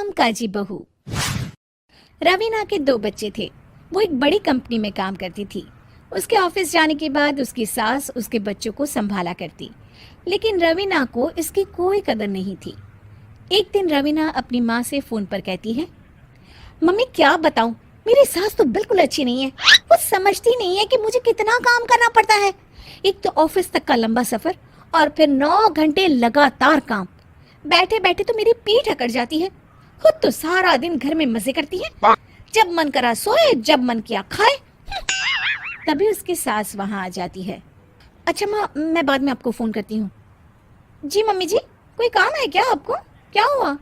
कामकाजी बहू। रवीना के 2 बच्चे थे। वो एक बड़ी कंपनी में काम करती थी। उसके ऑफिस जाने के बाद उसकी सास उसके बच्चों को संभाला करती, लेकिन रवीना को इसकी कोई कदर नहीं थी। एक दिन रवीना अपनी माँ से फोन पर कहती है, मम्मी क्या बताऊं, मेरी सास तो बिल्कुल अच्छी नहीं है। वो समझती नहीं है कि मुझे कितना काम करना पड़ता है। एक तो ऑफिस तक का लंबा सफर और फिर 9 घंटे लगातार काम। बैठे बैठे तो मेरी पीठ अकड़ जाती है। खुद तो सारा दिन घर में मजे करती है, जब मन करा सोए, जब मन किया खाए। तभी उसकी सास वहां आ जाती है। अच्छा माँ, मैं बाद में आपको फोन करती हूँ। जी मम्मी जी, कोई काम है क्या आपको? क्या हुआ?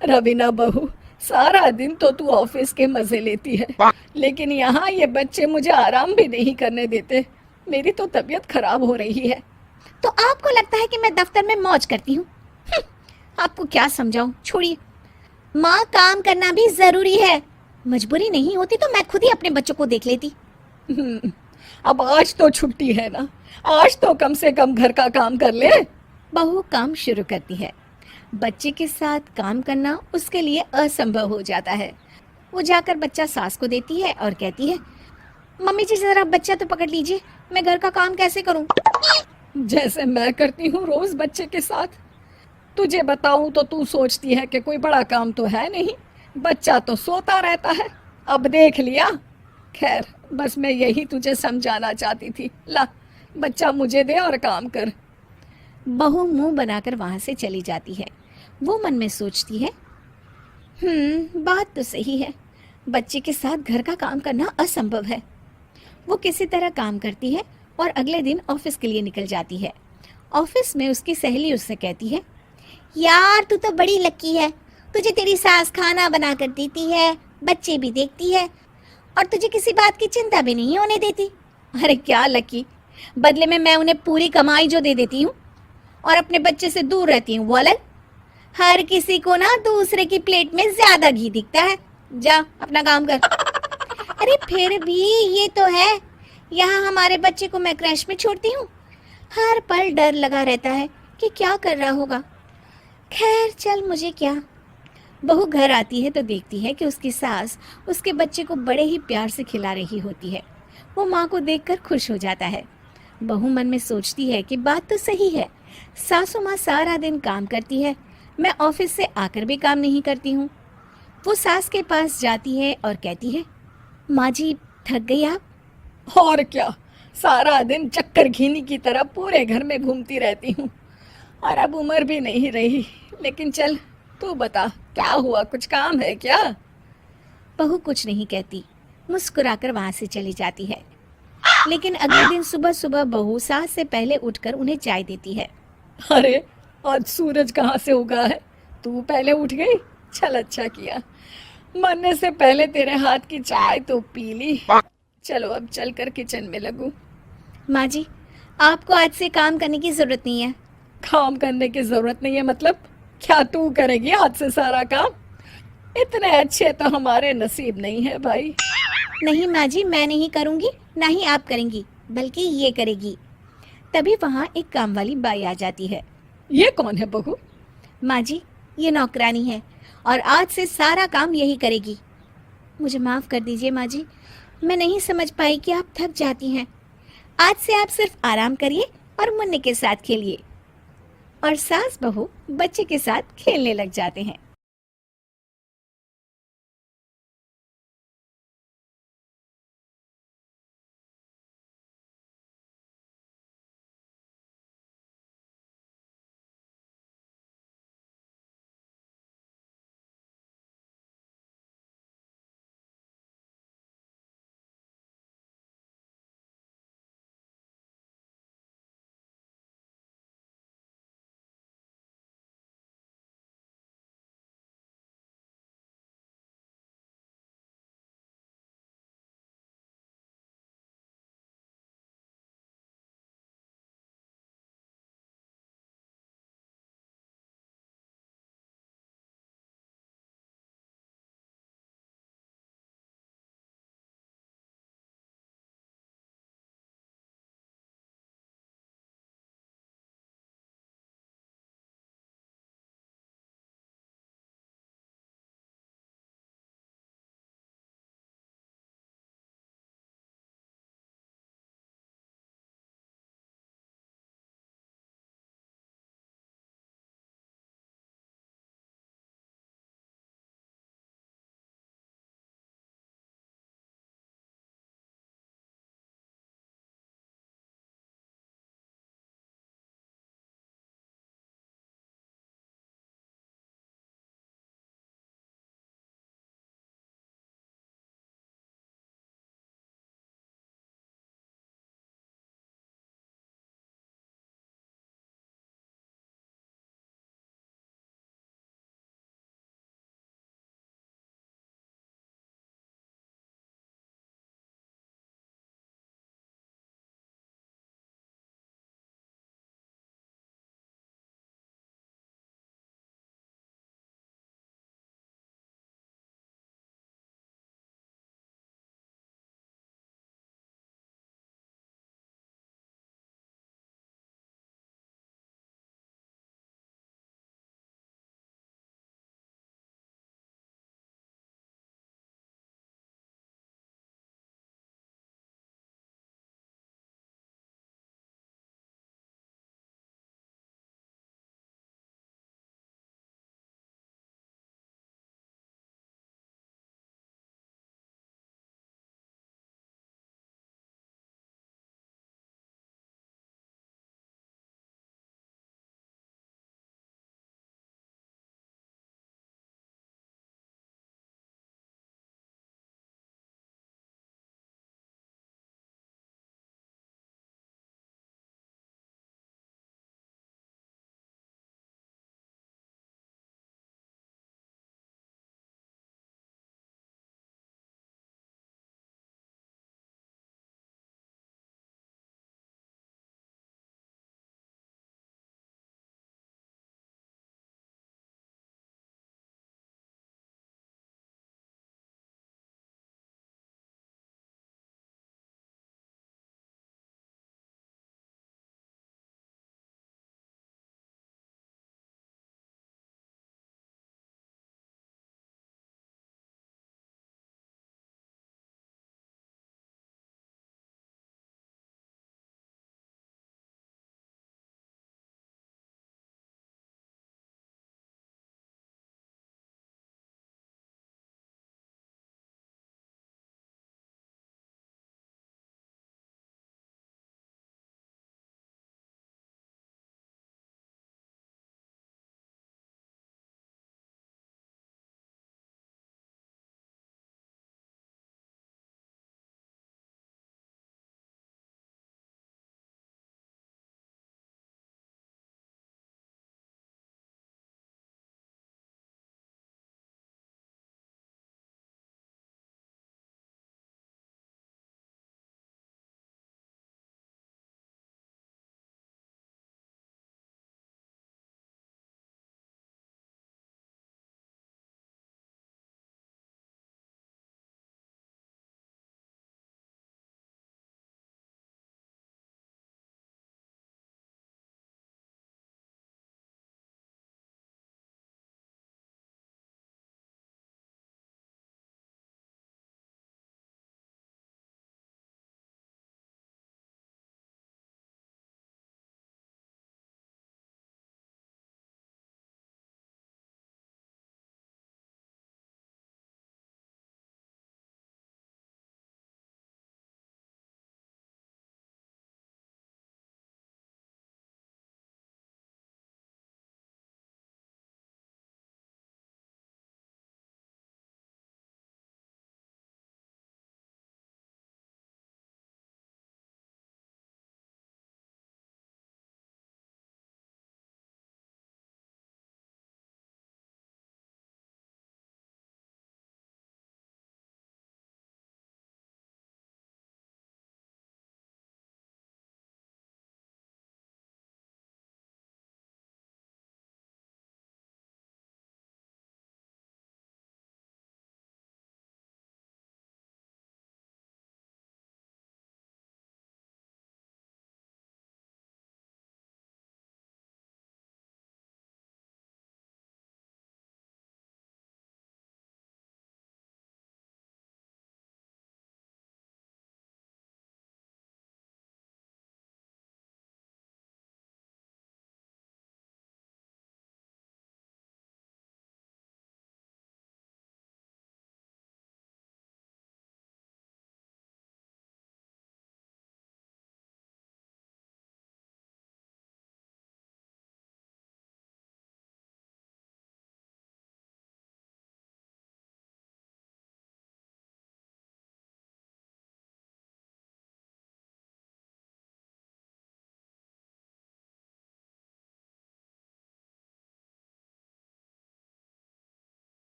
रवीना बहू, सारा दिन तो तू ऑफिस के मजे लेती है, लेकिन यहाँ ये बच्चे मुझे आराम भी नहीं करने देते। मेरी तो तबीयत खराब हो रही है। तो आपको लगता है कि मैं दफ्तर में मौज करती हूँ? आपको क्या समझाऊं, छोड़िए। माँ, काम करना भी जरूरी है। मजबूरी नहीं होती तो मैं खुद ही अपने बच्चों को देख लेती। अब आज तो छुट्टी है ना, आज तो कम से कम घर का काम कर ले। बहू काम शुरू करती है। बच्चे के साथ काम करना उसके लिए असंभव हो जाता है। वो जाकर बच्चा सास को देती है और कहती है, मम्मी जी जरा बच्चा तो पकड़ लीजिए, मैं घर का काम कैसे करूं? जैसे मैं करती हूँ रोज बच्चे के साथ। तुझे बताऊं तो तू सोचती है कि कोई बड़ा काम तो है नहीं, बच्चा तो सोता रहता है। अब देख लिया। खैर, बस मैं यही तुझे समझाना चाहती थी। ला, बच्चा मुझे दे और काम कर। बहू मुंह बनाकर वहां से चली जाती है। वो मन में सोचती है, बात तो सही है, बच्चे के साथ घर का काम करना असंभव है। वो किसी तरह काम करती है और अगले दिन ऑफिस के लिए निकल जाती है। ऑफिस में उसकी सहेली उससे कहती है, यार तू तो बड़ी लकी है, तुझे तेरी सास खाना बना कर देती है, बच्चे भी देखती है और तुझे किसी बात की चिंता भी नहीं होने देती। अरे क्या लकी, बदले में मैं उन्हें पूरी कमाई जो दे देती हूँ और अपने बच्चे से दूर रहती हूँ। वो अलग, हर किसी को ना दूसरे की प्लेट में ज्यादा घी दिखता है। जा अपना काम कर। अरे फिर भी ये तो है, यहाँ हमारे बच्चे को मैं क्रैश में छोड़ती हूँ, हर पल डर लगा रहता है कि क्या कर रहा होगा। खैर चल, मुझे क्या। बहू घर आती है तो देखती है कि उसकी सास उसके बच्चे को बड़े ही प्यार से खिला रही होती है। वो माँ को देखकर खुश हो जाता है। बहू मन में सोचती है कि बात तो सही है, सासू माँ सारा दिन काम करती है, मैं ऑफिस से आकर भी काम नहीं करती हूँ। वो सास के पास जाती है और कहती है, माँ जी थक गई आप? और क्या, सारा दिन चक्कर घीनी की तरह पूरे घर में घूमती रहती हूँ और अब उम्र भी नहीं रही। लेकिन चल तू बता, क्या हुआ, कुछ काम है क्या? बहू कुछ नहीं कहती, मुस्कुराकर वहां से चली जाती है। लेकिन अगले दिन सुबह सुबह बहू सास से पहले उठकर उन्हें चाय देती है। अरे आज सूरज कहाँ से उगा है, तू पहले उठ गई। चल अच्छा किया, मरने से पहले तेरे हाथ की चाय तो पी ली। चलो अब चलकर किचन में लगूं। माँ जी, आपको आज से काम करने की जरूरत नहीं है। काम करने की जरूरत नहीं है मतलब? क्या तू करेगी आज से सारा काम? इतने अच्छे तो हमारे नसीब नहीं है भाई। नहीं माँ जी, मैं नहीं करूँगी, ना ही आप करेंगी, बल्कि ये करेगी। तभी वहाँ एक काम वाली बाई आ जाती है। ये कौन है बहू? माँ जी, ये नौकरानी है और आज से सारा काम यही करेगी। मुझे माफ़ कर दीजिए माँ जी, मैं नहीं समझ पाई कि आप थक जाती हैं। आज से आप सिर्फ आराम करिए और मुन्ने के साथ खेलिए। और सास बहू बच्चे के साथ खेलने लग जाते हैं।